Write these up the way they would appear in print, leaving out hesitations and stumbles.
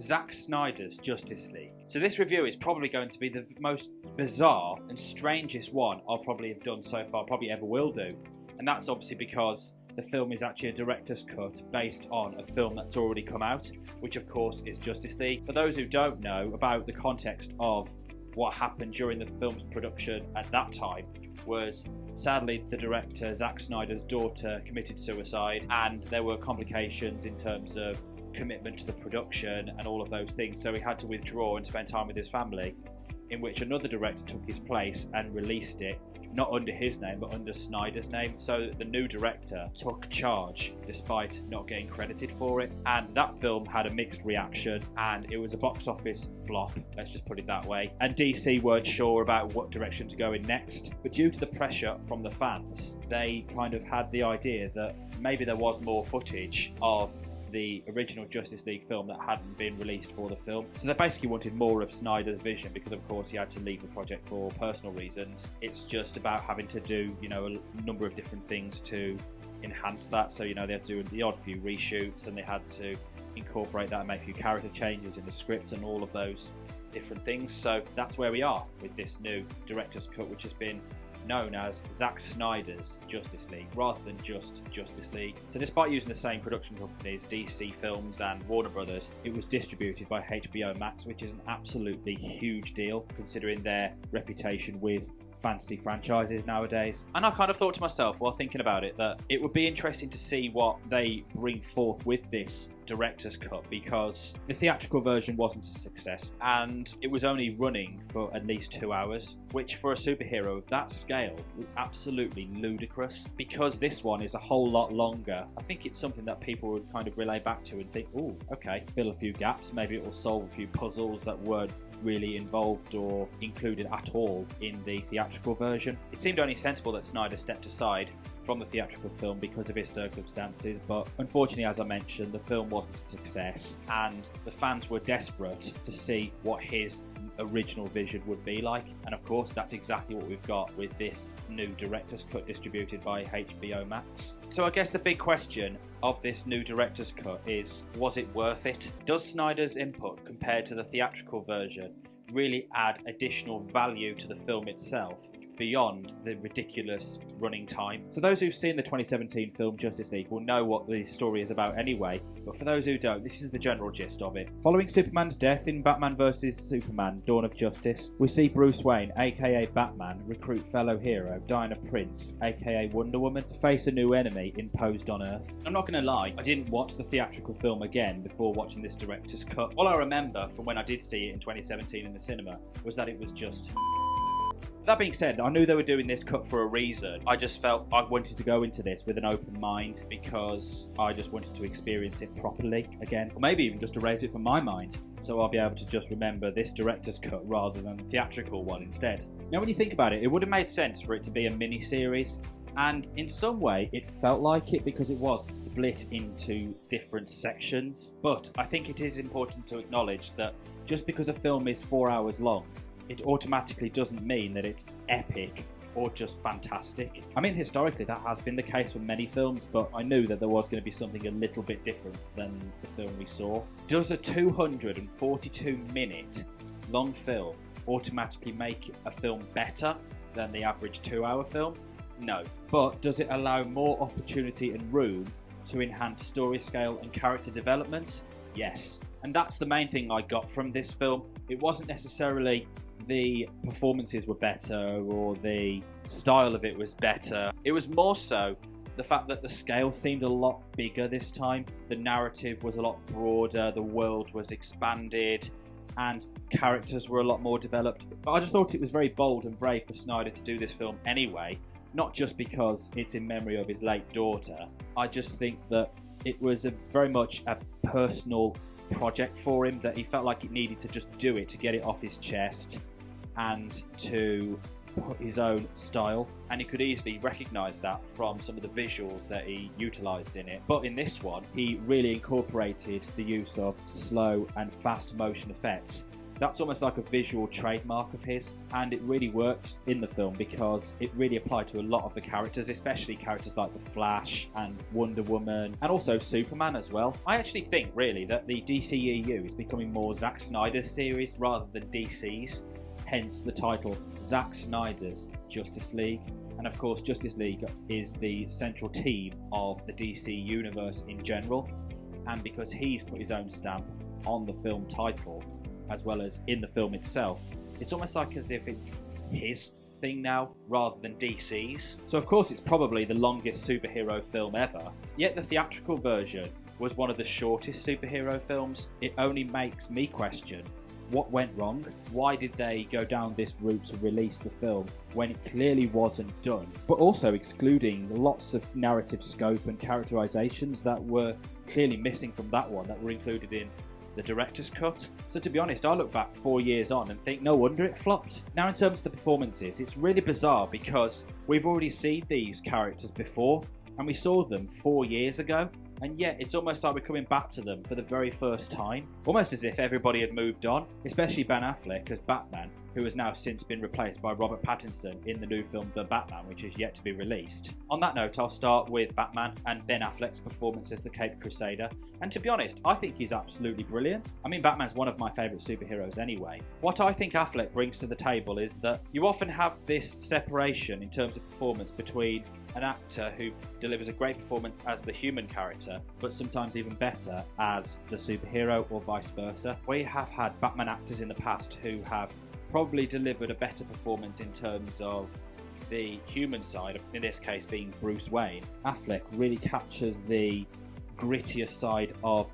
Zack Snyder's Justice League. So this review is probably going to be the most bizarre and strangest one I'll probably have done so far, probably ever will do. And that's obviously because the film is actually a director's cut based on a film that's already come out, which of course is Justice League. For those who don't know about the context of what happened during the film's production at that time, was sadly the director Zack Snyder's daughter committed suicide, and there were complications in terms of commitment to the production and all of those things, so he had to withdraw and spend time with his family, in which another director took his place and released it, not under his name but under Snyder's name. So the new director took charge despite not getting credited for it, and that film had a mixed reaction and it was a box office flop, let's just put it that way, and DC weren't sure about what direction to go in next. But due to the pressure from the fans, they kind of had the idea that maybe there was more footage of the original Justice League film that hadn't been released for the film. So they basically wanted more of Snyder's vision, because of course he had to leave the project for personal reasons. It's just about having to do, a number of different things to enhance that. So, they had to do the odd few reshoots, and they had to incorporate that and make a few character changes in the script and all of those different things. So that's where we are with this new director's cut, which has been known as Zack Snyder's Justice League, rather than just Justice League. So despite using the same production companies, DC Films and Warner Brothers, it was distributed by HBO Max, which is an absolutely huge deal considering their reputation with fantasy franchises nowadays. And I kind of thought to myself while thinking about it that it would be interesting to see what they bring forth with this director's cut, because the theatrical version wasn't a success and it was only running for at least 2 hours, which for a superhero of that scale is absolutely ludicrous. Because this one is a whole lot longer, I think it's something that people would kind of relay back to and think, oh, okay, fill a few gaps, maybe it will solve a few puzzles that weren't really involved or included at all in the theatrical version. It seemed only sensible that Snyder stepped aside from the theatrical film because of his circumstances, but unfortunately, as I mentioned, the film wasn't a success and the fans were desperate to see what his original vision would be like, and of course that's exactly what we've got with this new director's cut distributed by HBO Max. So I guess the big question of this new director's cut is, was it worth it? Does Snyder's input compared to the theatrical version really add additional value to the film itself beyond the ridiculous running time? So those who've seen the 2017 film Justice League will know what the story is about anyway, but for those who don't, this is the general gist of it. Following Superman's death in Batman vs Superman Dawn of Justice, we see Bruce Wayne, aka Batman, recruit fellow hero Diana Prince, aka Wonder Woman, to face a new enemy imposed on Earth. I'm not going to lie, I didn't watch the theatrical film again before watching this director's cut. All I remember from when I did see it in 2017 in the cinema was that it was just... That being said, I knew they were doing this cut for a reason. I just felt I wanted to go into this with an open mind because I just wanted to experience it properly again. Or maybe even just erase it from my mind, so I'll be able to just remember this director's cut rather than the theatrical one instead. Now when you think about it, it would have made sense for it to be a mini-series, and in some way it felt like it because it was split into different sections. But I think it is important to acknowledge that just because a film is 4 hours long, it automatically doesn't mean that it's epic or just fantastic. I mean, historically that has been the case for many films, but I knew that there was going to be something a little bit different than the film we saw. Does a 242-minute long film automatically make a film better than the average 2-hour film? No. But does it allow more opportunity and room to enhance story scale and character development? Yes. And that's the main thing I got from this film. It wasn't necessarily the performances were better or the style of it was better. It was more so the fact that the scale seemed a lot bigger this time. The narrative was a lot broader, the world was expanded, and characters were a lot more developed. But I just thought it was very bold and brave for Snyder to do this film anyway, not just because it's in memory of his late daughter. I just think that it was very much a personal project for him, that he felt like he needed to just do it to get it off his chest and to put his own style, and he could easily recognise that from some of the visuals that he utilised in it. But in this one, he really incorporated the use of slow and fast motion effects That's almost like a visual trademark of his, and it really worked in the film because it really applied to a lot of the characters, especially characters like the Flash and Wonder Woman, and also Superman as well. I actually think, really, that the DCEU is becoming more Zack Snyder's series rather than DC's, hence the title Zack Snyder's Justice League. And of course, Justice League is the central team of the DC universe in general, and because he's put his own stamp on the film title, as well as in the film itself, it's almost like as if it's his thing now rather than DC's. So of course it's probably the longest superhero film ever, yet the theatrical version was one of the shortest superhero films. It only makes me question what went wrong. Why did they go down this route to release the film when it clearly wasn't done, but also excluding lots of narrative scope and characterizations that were clearly missing from that one that were included in the director's cut. So to be honest, I look back 4 years on and think no wonder it flopped. Now in terms of the performances, it's really bizarre because we've already seen these characters before and we saw them 4 years ago, and yet it's almost like we're coming back to them for the very first time, almost as if everybody had moved on, especially Ben Affleck as Batman, who has now since been replaced by Robert Pattinson in the new film The Batman, which is yet to be released. On that note, I'll start with Batman and Ben Affleck's performance as the Caped Crusader, and to be honest, I think he's absolutely brilliant. I mean, Batman's one of my favourite superheroes anyway. What I think Affleck brings to the table is that you often have this separation in terms of performance between an actor who delivers a great performance as the human character, but sometimes even better as the superhero, or vice versa. We have had Batman actors in the past who have probably delivered a better performance in terms of the human side, in this case being Bruce Wayne. Affleck really captures the grittier side of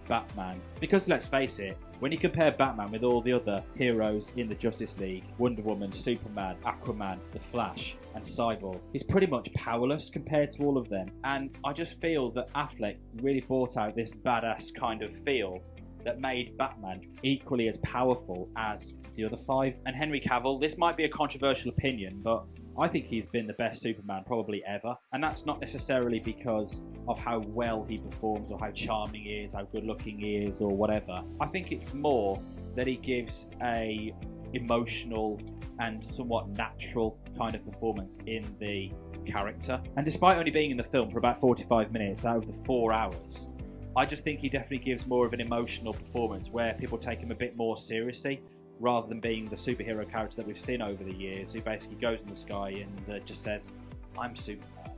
Batman, because let's face it, when you compare Batman with all the other heroes in the Justice League, Wonder Woman, Superman, Aquaman, The Flash and Cyborg, he's pretty much powerless compared to all of them. And I just feel that Affleck really brought out this badass kind of feel that made Batman equally as powerful as the other five. And Henry Cavill, this might be a controversial opinion, but I think he's been the best Superman probably ever. And that's not necessarily because of how well he performs or how charming he is, how good looking he is or whatever. I think it's more that he gives a emotional and somewhat natural kind of performance in the character. And despite only being in the film for about 45 minutes out of the 4 hours, I just think he definitely gives more of an emotional performance where people take him a bit more seriously, rather than being the superhero character that we've seen over the years, who basically goes in the sky and just says, I'm Superman.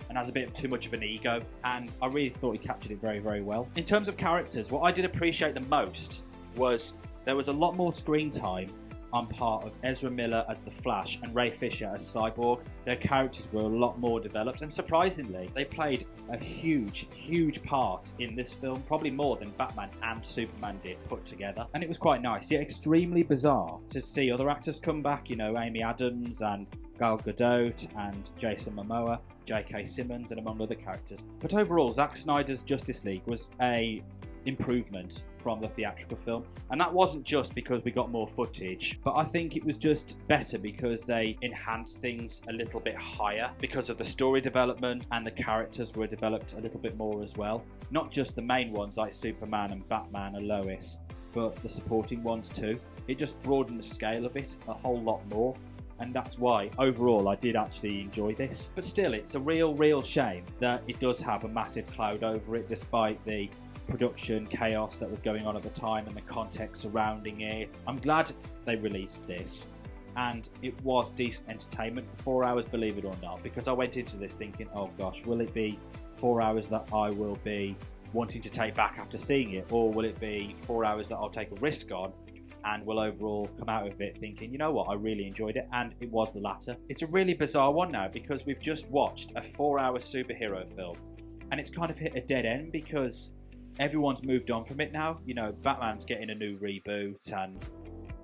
And has a bit too much of an ego, and I really thought he captured it very, very well. In terms of characters, what I did appreciate the most was there was a lot more screen time on part of Ezra Miller as the Flash and Ray Fisher as Cyborg. Their characters were a lot more developed, and surprisingly, they played a huge, huge part in this film, probably more than Batman and Superman did put together. And it was quite nice, yet extremely bizarre to see other actors come back, you know, Amy Adams and Gal Gadot and Jason Momoa, J.K. Simmons, and among other characters. But overall, Zack Snyder's Justice League was a improvement from the theatrical film, and that wasn't just because we got more footage, but I think it was just better because they enhanced things a little bit higher because of the story development, and the characters were developed a little bit more as well, not just the main ones like Superman and Batman and Lois, but the supporting ones too. It just broadened the scale of it a whole lot more, and that's why overall I did actually enjoy this. But still, it's a real shame that it does have a massive cloud over it, despite the production chaos that was going on at the time and the context surrounding it. I'm glad they released this, and it was decent entertainment for 4 hours, believe it or not, because I went into this thinking, oh gosh, will it be 4 hours that I will be wanting to take back after seeing it, or will it be 4 hours that I'll take a risk on and will overall come out of it thinking, you know what, I really enjoyed it? And it was the latter. It's a really bizarre one now, because we've just watched a 4-hour superhero film and it's kind of hit a dead end because everyone's moved on from it now. You know, Batman's getting a new reboot and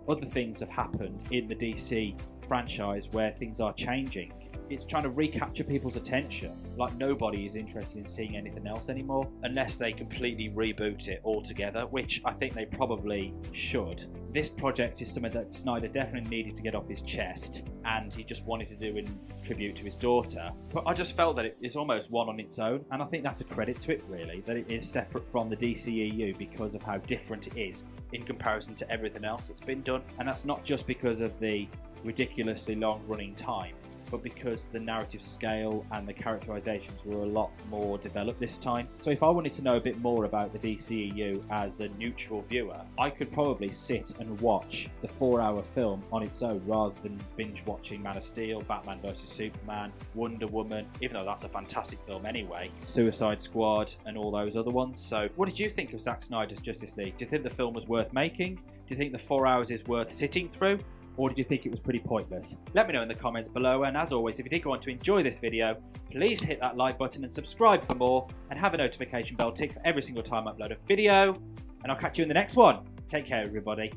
other things have happened in the DC franchise where things are changing. It's trying to recapture people's attention. Like, nobody is interested in seeing anything else anymore unless they completely reboot it altogether, which I think they probably should. this project is something that Snyder definitely needed to get off his chest, and he just wanted to do in tribute to his daughter. But I just felt that it is almost one on its own, and I think that's a credit to it, really, that it is separate from the DCEU because of how different it is in comparison to everything else that's been done. And that's not just because of the ridiculously long running time, but because the narrative scale and the characterizations were a lot more developed this time. So if I wanted to know a bit more about the DCEU as a neutral viewer, I could probably sit and watch the 4-hour film on its own rather than binge watching Man of Steel, Batman vs Superman, Wonder Woman, even though that's a fantastic film anyway, Suicide Squad and all those other ones. So what did you think of Zack Snyder's Justice League? Do you think the film was worth making? Do you think the 4 hours is worth sitting through? Or did you think it was pretty pointless? Let me know in the comments below, and as always, if you did go on to enjoy this video, please hit that like button and subscribe for more, and have a notification bell tick for every single time I upload a video, and I'll catch you in the next one. Take care, everybody.